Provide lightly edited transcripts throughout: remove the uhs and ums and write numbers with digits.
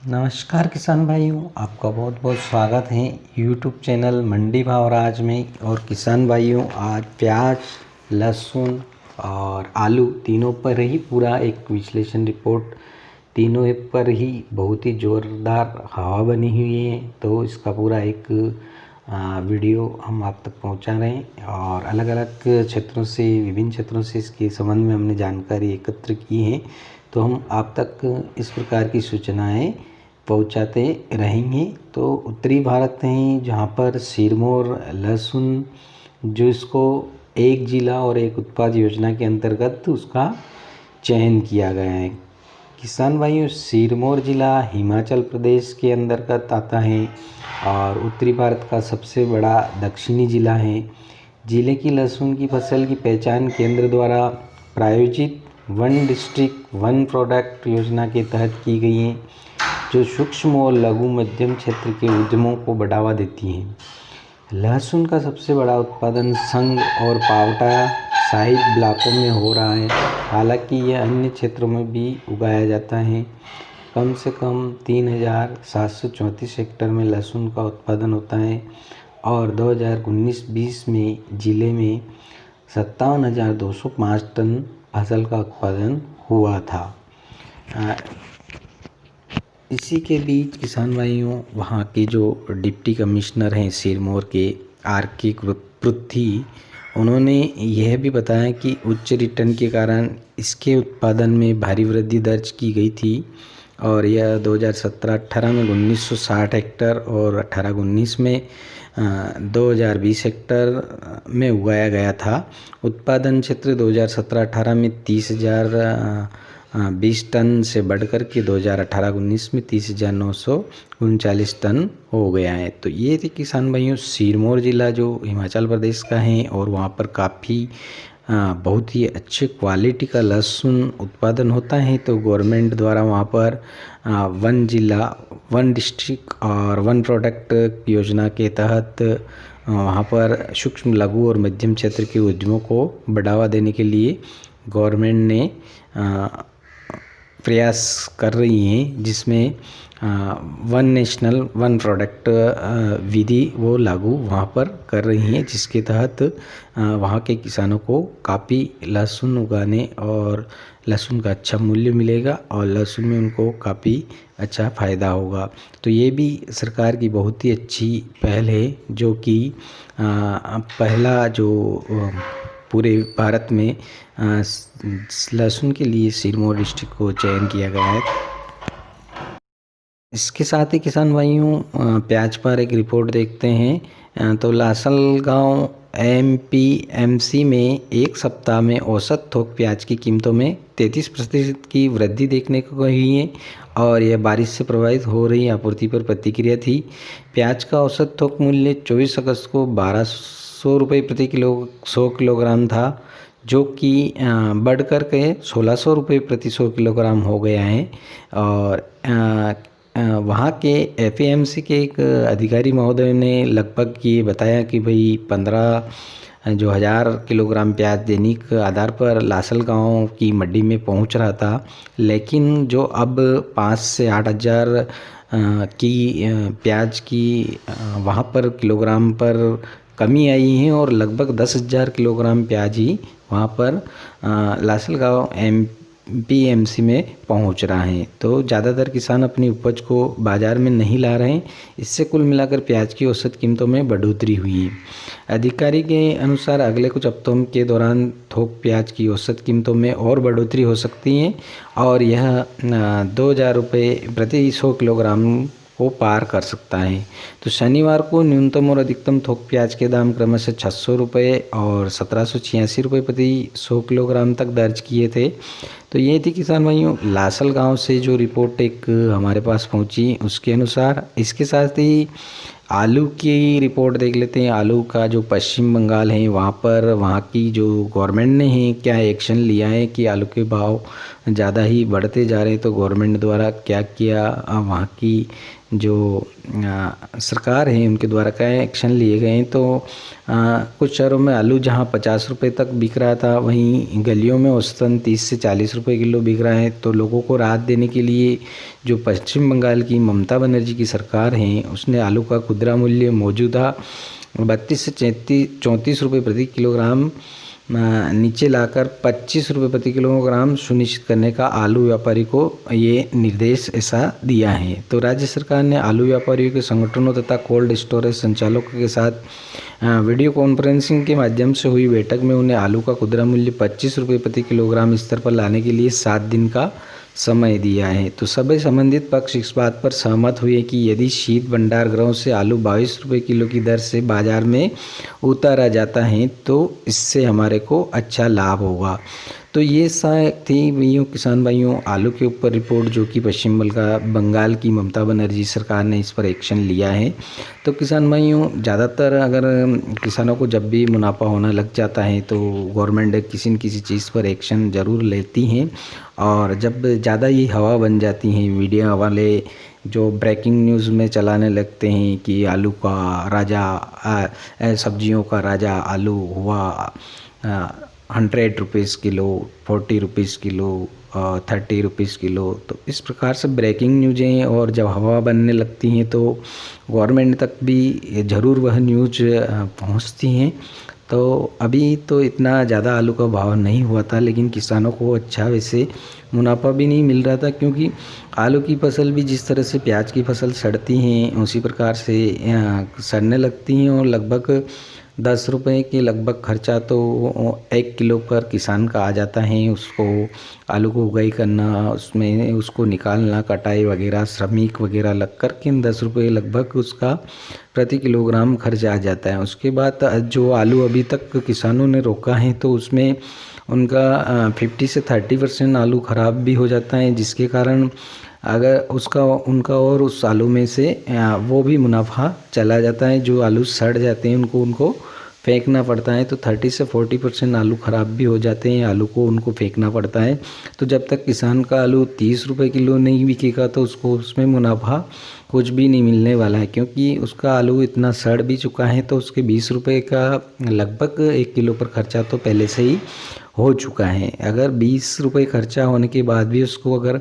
नमस्कार किसान भाइयों, आपका बहुत बहुत स्वागत है यूट्यूब चैनल मंडी भाव राज में। और किसान भाइयों, आज प्याज, लहसुन और आलू तीनों पर ही पूरा एक विश्लेषण रिपोर्ट, तीनों पर ही बहुत ही ज़ोरदार हवा बनी हुई है। तो इसका पूरा एक वीडियो हम आप तक पहुंचा रहे हैं और अलग अलग क्षेत्रों से, विभिन्न क्षेत्रों से इसके संबंध में हमने जानकारी एकत्र की है। तो हम आप तक इस प्रकार की सूचनाएं पहुंचाते रहेंगे। तो उत्तरी भारत है जहां पर सिरमौर लहसुन, जो इसको एक जिला और एक उत्पाद योजना के अंतर्गत उसका चयन किया गया है। किसान भाइयों, सिरमौर जिला हिमाचल प्रदेश के अंतर्गत आता है और उत्तरी भारत का सबसे बड़ा दक्षिणी जिला है। जिले की लहसुन की फसल की पहचान केंद्र द्वारा प्रायोजित वन डिस्ट्रिक्ट वन प्रोडक्ट योजना के तहत की गई है, जो सूक्ष्म और लघु मध्यम क्षेत्र के उद्यमों को बढ़ावा देती है। लहसुन का सबसे बड़ा उत्पादन संघ और पावटा साहिब ब्लॉकों में हो रहा है, हालांकि यह अन्य क्षेत्रों में भी उगाया जाता है। कम से कम 3734 हेक्टेयर में लहसुन का उत्पादन होता है और 2019-20 में जिले में 57,205 टन फसल का उत्पादन हुआ था। इसी के बीच किसान भाइयों, वहाँ के जो डिप्टी कमिश्नर हैं सिरमौर के, आर के पृथ्वी, उन्होंने यह भी बताया कि उच्च रिटर्न के कारण इसके उत्पादन में भारी वृद्धि दर्ज की गई थी और यह 2017-18 में 1960 हेक्टेयर और 18-19 में 2020 हेक्टेयर में उगाया गया था। उत्पादन क्षेत्र 2017-18 में 30,020 टन से बढ़कर के 2018-19 में 30,939 टन हो गया है। तो ये थे किसान भाइयों सिरमौर ज़िला, जो हिमाचल प्रदेश का है और वहाँ पर काफ़ी बहुत ही अच्छे क्वालिटी का लहसुन उत्पादन होता है। तो गवर्नमेंट द्वारा वहाँ पर वन जिला, वन डिस्ट्रिक्ट और वन प्रोडक्ट योजना के तहत वहाँ पर सूक्ष्म, लघु और मध्यम क्षेत्र के उद्यमों को बढ़ावा देने के लिए गवर्नमेंट ने प्रयास कर रही हैं, जिसमें वन नेशनल वन प्रोडक्ट विधि वो लागू वहाँ पर कर रही हैं, जिसके तहत वहाँ के किसानों को काफ़ी लहसुन उगाने और लहसुन का अच्छा मूल्य मिलेगा और लहसुन में उनको काफ़ी अच्छा फ़ायदा होगा। तो ये भी सरकार की बहुत ही अच्छी पहल है, जो कि पहला जो पूरे भारत में लहसुन के लिए सिरमौर डिस्ट्रिक्ट को चयन किया गया है। इसके साथ ही किसान भाइयों, प्याज पर एक रिपोर्ट देखते हैं। तो लासलगांव एमपीएमसी में एक सप्ताह में औसत थोक प्याज की कीमतों में 33% की वृद्धि देखने को हुई है और यह बारिश से प्रभावित हो रही आपूर्ति पर प्रतिक्रिया थी। प्याज का औसत थोक मूल्य 24 अगस्त को 1200 रुपये प्रति किलो 100 किलोग्राम था, जो कि बढ़कर के 1600 रुपये प्रति 100 किलोग्राम हो गया है। और वहाँ के एपीएमसी के एक अधिकारी महोदय ने लगभग ये बताया कि भाई 15,000 किलोग्राम प्याज दैनिक आधार पर लासलगांव की मंडी में पहुँच रहा था, लेकिन जो अब 5 से 8,000 की प्याज की वहाँ पर किलोग्राम पर कमी आई है और लगभग 10,000 किलोग्राम प्याज ही वहाँ पर लासलगांव एमपीएमसी में पहुँच रहा है। तो ज़्यादातर किसान अपनी उपज को बाज़ार में नहीं ला रहे हैं। इससे कुल मिलाकर प्याज की औसत कीमतों में बढ़ोतरी हुई है। अधिकारी के अनुसार अगले कुछ हफ्तों के दौरान थोक प्याज की औसत कीमतों में और बढ़ोतरी हो सकती है और यह 2,000 रुपये प्रति 100 किलोग्राम को पार कर सकता है। तो शनिवार को न्यूनतम और अधिकतम थोक प्याज के दाम क्रमशः 600 रुपये और 1786 रुपये प्रति 100 किलोग्राम तक दर्ज किए थे। तो ये थी किसान भाइयों लासलगांव से जो रिपोर्ट एक हमारे पास पहुंची उसके अनुसार। इसके साथ ही आलू की रिपोर्ट देख लेते हैं। आलू का जो पश्चिम बंगाल है, वहाँ पर वहाँ की जो गवर्नमेंट ने है क्या एक्शन लिया है कि आलू के भाव ज़्यादा ही बढ़ते जा रहे हैं। तो गवर्नमेंट द्वारा क्या किया, वहाँ की जो सरकार है उनके द्वारा क्या एक्शन लिए गए हैं। तो कुछ शहरों में आलू जहाँ 50 रुपये तक बिक रहा था, वहीं गलियों में औसतन 30 से 40 रुपये किलो बिक रहा है। तो लोगों को राहत देने के लिए जो पश्चिम बंगाल की ममता बनर्जी की सरकार है, उसने आलू का खुदरा मूल्य मौजूदा 32 से 34 रुपये प्रति किलोग्राम नीचे लाकर 25 रुपये प्रति किलोग्राम सुनिश्चित करने का आलू व्यापारी को ये निर्देश ऐसा दिया है। तो राज्य सरकार ने आलू व्यापारियों के संगठनों तथा कोल्ड स्टोरेज संचालकों के साथ वीडियो कॉन्फ्रेंसिंग के माध्यम से हुई बैठक में उन्हें आलू का खुदरा मूल्य 25 रुपये प्रति किलोग्राम स्तर पर लाने के लिए 7 दिन का समय दिया है। तो सभी संबंधित पक्ष इस बात पर सहमत हुए कि यदि शीत भंडार गृहों से आलू 22 रुपये किलो की दर से बाजार में उतारा जाता है तो इससे हमारे को अच्छा लाभ होगा। तो ये थी भाइयों, किसान भाइयों, आलू के ऊपर रिपोर्ट जो कि पश्चिम बंगाल की ममता बनर्जी सरकार ने इस पर एक्शन लिया है। तो किसान भाइयों, ज़्यादातर अगर किसानों को जब भी मुनाफा होना लग जाता है तो गवर्नमेंट किसी न किसी चीज़ पर एक्शन ज़रूर लेती हैं, और जब ज़्यादा ये हवा बन जाती हैं, मीडिया वाले जो ब्रेकिंग न्यूज़ में चलाने लगते हैं कि आलू का राजा, सब्जियों का राजा आलू हुआ 100 rupees kilo, 40 rupees kilo, 30 rupees kilo. तो इस प्रकार से ब्रेकिंग न्यूज़ें और जब हवा बनने लगती हैं तो गवर्नमेंट तक भी ज़रूर वह न्यूज़ पहुंचती हैं। तो अभी तो इतना ज़्यादा आलू का भाव नहीं हुआ था, लेकिन किसानों को अच्छा वैसे मुनाफा भी नहीं मिल रहा था, क्योंकि आलू की फसल भी जिस तरह से प्याज की फसल सड़ती हैं उसी प्रकार से सड़ने लगती हैं, और लगभग 10 रुपये के लगभग खर्चा तो 1 किलो पर किसान का आ जाता है। उसको आलू को उगाई करना, उसमें उसको निकालना, कटाई वगैरह, श्रमिक वगैरह लग कर के 10 रुपये लगभग उसका प्रति किलोग्राम खर्च आ जाता है। उसके बाद जो आलू अभी तक किसानों ने रोका है तो उसमें उनका 50 से 30% आलू ख़राब भी हो जाता है, जिसके कारण अगर उनका और उस आलू में से वो भी मुनाफा चला जाता है। जो आलू सड़ जाते हैं उनको फेंकना पड़ता है। तो 30 से 40% आलू ख़राब भी हो जाते हैं, आलू को उनको फेंकना पड़ता है। तो जब तक किसान का आलू 30 रुपये किलो नहीं बिकेगा तो उसको उसमें मुनाफा कुछ भी नहीं मिलने वाला है, क्योंकि उसका आलू इतना सड़ भी चुका है। तो उसके 20 रुपये का लगभग 1 किलो पर खर्चा तो पहले से ही हो चुका है। अगर 20 रुपये खर्चा होने के बाद भी उसको अगर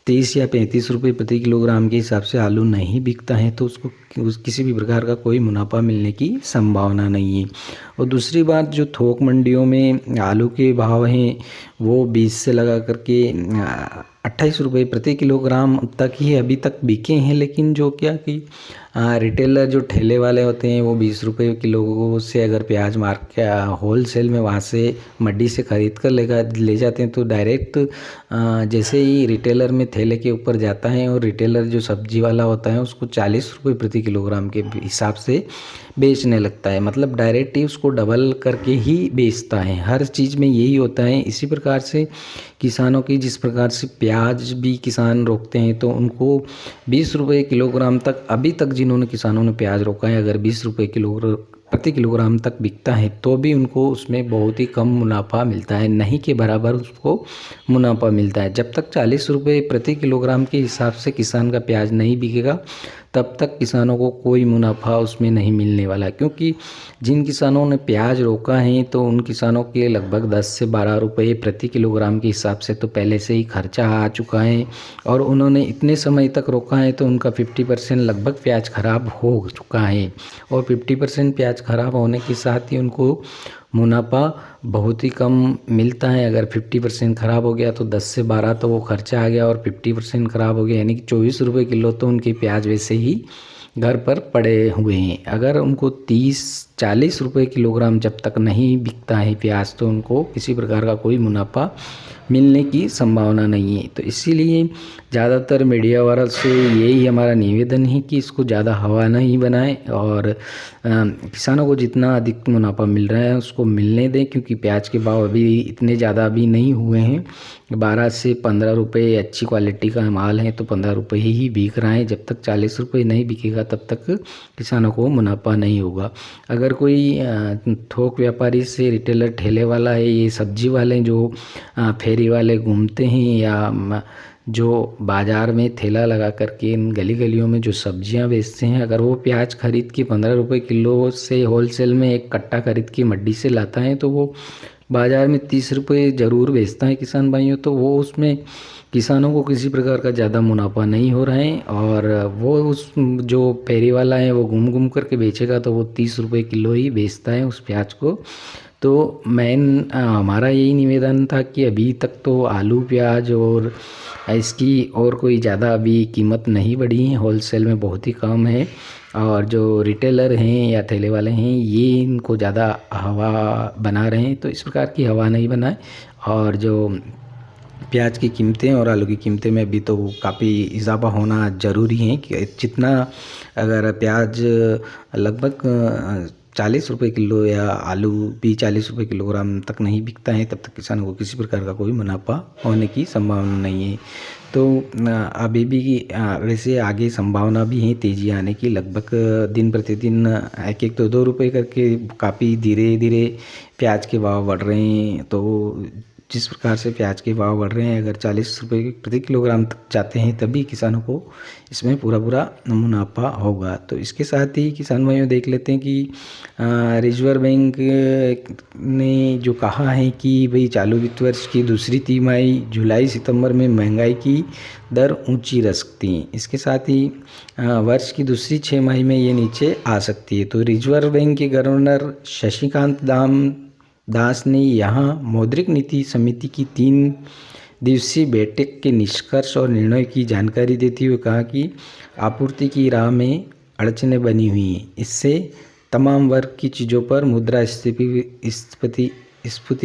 30 या 35 रुपये प्रति किलोग्राम के हिसाब से आलू नहीं बिकता है तो उसको किसी भी प्रकार का कोई मुनाफा मिलने की संभावना नहीं है। और दूसरी बात, जो थोक मंडियों में आलू के भाव हैं वो 20 से लगा करके 28 रुपये प्रति किलोग्राम तक ही अभी तक बिके हैं, लेकिन जो क्या कि रिटेलर जो ठेले वाले होते हैं वो 20 रुपये किलो से अगर प्याज मार्केट होल सेल में वहाँ से मंडी से ख़रीद कर ले जाते हैं तो डायरेक्ट जैसे ही रिटेलर में थैले के ऊपर जाता है और रिटेलर जो सब्जी वाला होता है उसको 40 रुपये प्रति किलोग्राम के हिसाब से बेचने लगता है। मतलब डायरेक्ट ही उसको डबल करके ही बेचता है। हर चीज़ में यही होता है। इसी प्रकार से किसानों की जिस प्रकार से प्याज भी किसान रोकते हैं तो उनको 20 रुपये किलोग्राम तक, अभी तक जिन्होंने किसानों ने प्याज रोका है, अगर 20 रुपये प्रति किलोग्राम तक बिकता है तो भी उनको उसमें बहुत ही कम मुनाफा मिलता है, नहीं के बराबर उसको मुनाफा मिलता है। जब तक 40 रुपये प्रति किलोग्राम के हिसाब से किसान का प्याज नहीं बिकेगा तब तक किसानों को कोई मुनाफा उसमें नहीं मिलने वाला, क्योंकि जिन किसानों ने प्याज रोका है तो उन किसानों के लगभग 10 से 12 रुपये प्रति किलोग्राम के हिसाब से तो पहले से ही खर्चा आ चुका है, और उन्होंने इतने समय तक रोका है तो उनका 50% लगभग प्याज खराब हो चुका है। और 50% प्याज खराब होने के साथ ही उनको मुनाफा बहुत ही कम मिलता है। अगर 50% ख़राब हो गया तो 10 से 12 तो वो खर्चा आ गया, और 50% ख़राब हो गया यानी कि 24 रुपये किलो तो उनके प्याज वैसे ही घर पर पड़े हुए हैं। अगर उनको 30-40 रुपये किलोग्राम जब तक नहीं बिकता है प्याज तो उनको किसी प्रकार का कोई मुनाफा मिलने की संभावना नहीं है। तो इसीलिए ज़्यादातर मीडिया वालों से यही हमारा निवेदन है कि इसको ज़्यादा हवा नहीं बनाएं और किसानों को जितना अधिक मुनाफा मिल रहा है उसको मिलने दें, क्योंकि प्याज के भाव अभी इतने ज़्यादा अभी नहीं हुए हैं। 12 से 15 रुपये अच्छी क्वालिटी का माल है तो 15 रुपये ही बिक रहा है। जब तक 40 रुपये नहीं बिकेगा तब तक किसानों को मुनाफा नहीं होगा। अगर कोई थोक व्यापारी से रिटेलर ठेले वाला है, ये सब्जी वाले जो फेरी वाले घूमते हैं या जो बाज़ार में ठेला लगा करके इन गली गलियों में जो सब्जियां बेचते हैं, अगर वो प्याज खरीद के 15 रुपये किलो से होलसेल में एक कट्टा खरीद के मंडी से लाता है तो वो बाज़ार में 30 रुपये ज़रूर बेचता है किसान भाइयों, तो वो उसमें किसानों को किसी प्रकार का ज़्यादा मुनाफा नहीं हो रहा है। और वो उस जो पैरी वाला है वो घूम घूम करके बेचेगा, तो वो 30 रुपये किलो ही बेचता है उस प्याज को। तो हमारा यही निवेदन था कि अभी तक तो आलू प्याज और इसकी और कोई ज़्यादा अभी कीमत नहीं बढ़ी है, होलसेल में बहुत ही कम है। और जो रिटेलर हैं या ठेले वाले हैं ये इनको ज़्यादा हवा बना रहे हैं, तो इस प्रकार की हवा नहीं बनाए। और जो प्याज की कीमतें और आलू की कीमतें में अभी तो काफ़ी इजाफा होना ज़रूरी है कि जितना अगर प्याज लगभग 40 रुपये किलो या आलू भी 40 रुपये किलोग्राम तक नहीं बिकता है, तब तक किसानों को किसी प्रकार का कोई मुनाफा होने की संभावना नहीं है। तो अभी भी वैसे आगे संभावना भी है तेज़ी आने की। लगभग दिन प्रतिदिन एक एक 2-2 रुपये करके काफ़ी धीरे धीरे प्याज के भाव बढ़ रहे हैं। तो जिस प्रकार से प्याज के भाव बढ़ रहे हैं, अगर 40 रुपये प्रति किलोग्राम तक जाते हैं तभी किसानों को इसमें पूरा पूरा मुनाफा होगा। तो इसके साथ ही किसान भाइयों देख लेते हैं कि रिजर्व बैंक ने जो कहा है कि भाई चालू वित्त वर्ष की दूसरी तिमाही जुलाई सितंबर में महंगाई की दर ऊंची रह सकती है। इसके साथ ही वर्ष की दूसरी 6 माही में ये नीचे आ सकती है। तो रिजर्व बैंक के गवर्नर शशिकांत दास ने यहाँ मौद्रिक नीति समिति की 3 दिवसीय बैठक के निष्कर्ष और निर्णय की जानकारी देते हुए कहा कि आपूर्ति की राह में अड़चनें बनी हुई हैं। इससे तमाम वर्ग की चीज़ों पर मुद्रास्फीति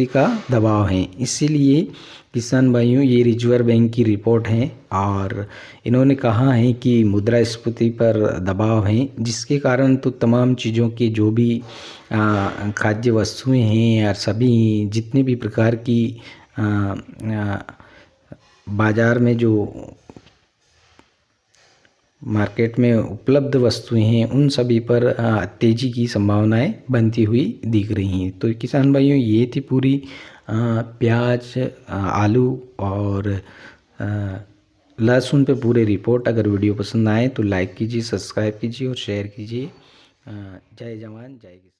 का दबाव है। इसीलिए किसान भाइयों ये रिजर्व बैंक की रिपोर्ट है और इन्होंने कहा है कि मुद्रास्फीति पर दबाव है, जिसके कारण तो तमाम चीज़ों के जो भी खाद्य वस्तुएं हैं या सभी जितने भी प्रकार की बाज़ार में जो मार्केट में उपलब्ध वस्तुएं हैं उन सभी पर तेज़ी की संभावनाएं बनती हुई दिख रही हैं। तो किसान भाइयों ये थी पूरी प्याज, आलू और लहसुन पे पूरे रिपोर्ट। अगर वीडियो पसंद आए तो लाइक कीजिए, सब्सक्राइब कीजिए और शेयर कीजिए। जय जवान जय किसान।